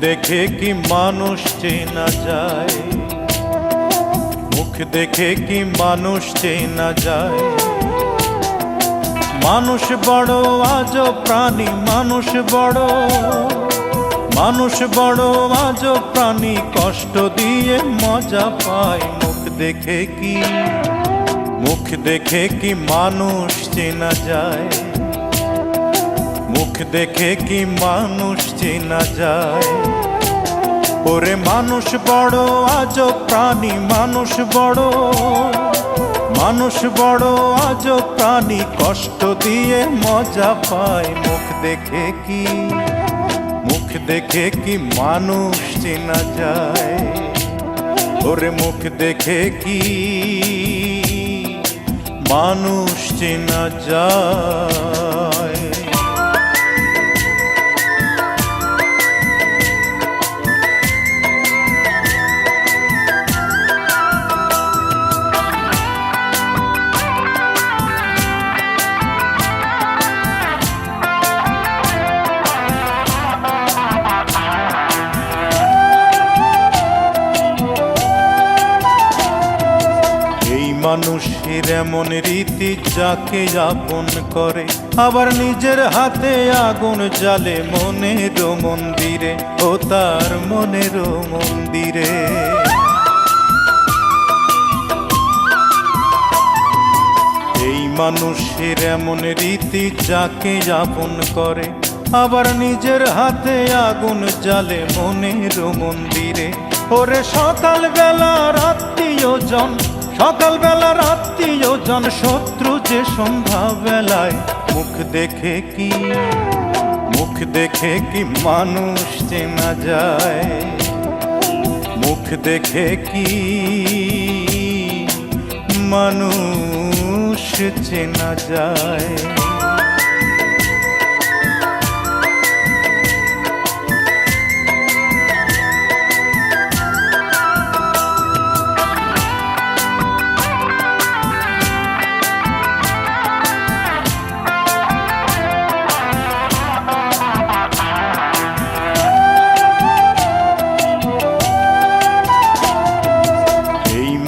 দেখে কি মানুষ চেনা যায়, মুখ দেখে কি মানুষ চেনা যায়। মানুষ বড় আজব প্রাণী, মানুষ বড় আজব প্রাণী, কষ্ট দিয়ে মজা পায়। মুখ দেখে কি মানুষ চেনা যায়, মুখ দেখে কি মানুষ চেনা যায়। ওরে মানুষ বড় আজব প্রাণী, মানুষ বড় আজব প্রাণী, কষ্ট দিয়ে মজা পায়। মুখ দেখে কি মানুষ চেনা যায়। ওরে মুখ দেখে কি মানুষ চেনা যায়। মানুষের এমন রীতি, যাকে আপন করে আবার নিজের হাতে আগুন জ্বালে মনের মন্দিরে, ও তার মনের মন্দিরে। এই মানুষের এমন রীতি, যাকে আপন করে আবার নিজের হাতে আগুন জ্বালে মনের মন্দিরে। ওরে সকালবেলা আত্মীয়জন, সকালবেলার আত্মীয়জন, শত্রু যে সন্ধ্যাবেলায়। মুখ দেখে কি মানুষ চেনা যায়, মুখ দেখে কি মানুষ চেনা যায়।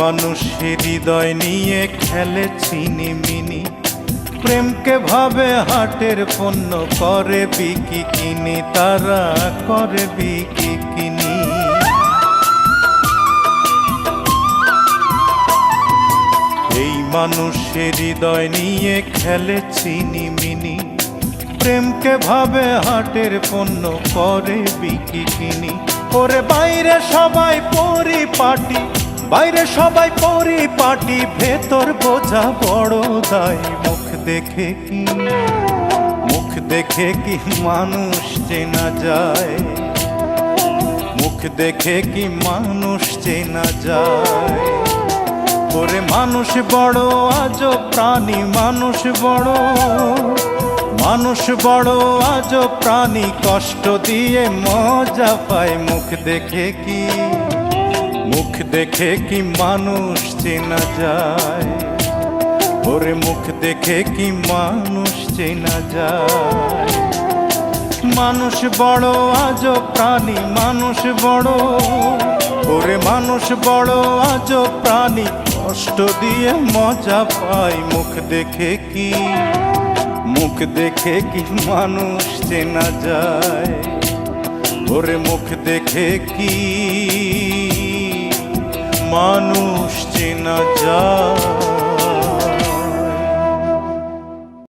মানুষের হৃদয় নিয়ে খেলে ছিনিমিনি, প্রেমকে ভাবে হাটের পণ্য, করে বিকি কিনি, তারা করে বিকি কিনি। এই মানুষের হৃদয় নিয়ে খেলে ছিনিমিনি, প্রেমকে ভাবে হাটের পণ্য, করে বিকি কিনি। ওরে বাইরে সবাই পরিপাটি, বাইরে সবাই পরিপাটি, ভেতর বোঝা বড় দায়। মুখ দেখে কি মানুষ চেনা যায়, মুখ দেখে কি মানুষ চেনা যায়। ওরে মানুষ বড় আজব প্রাণী, মানুষ বড় আজব প্রাণী, কষ্ট দিয়ে মজা পায়। মুখ দেখে কি মানুষ চেনা যায়। ওরে মুখ দেখে কি মানুষ চেনা যায়। মানুষ বড় আজব প্রাণী, মানুষ বড়, ওরে মানুষ বড় আজব প্রাণী, কষ্ট দিয়ে মজা পায়। মুখ দেখে কি মানুষ চেনা যায়। ওরে মুখ দেখে কি মানুষ চেনা যায়।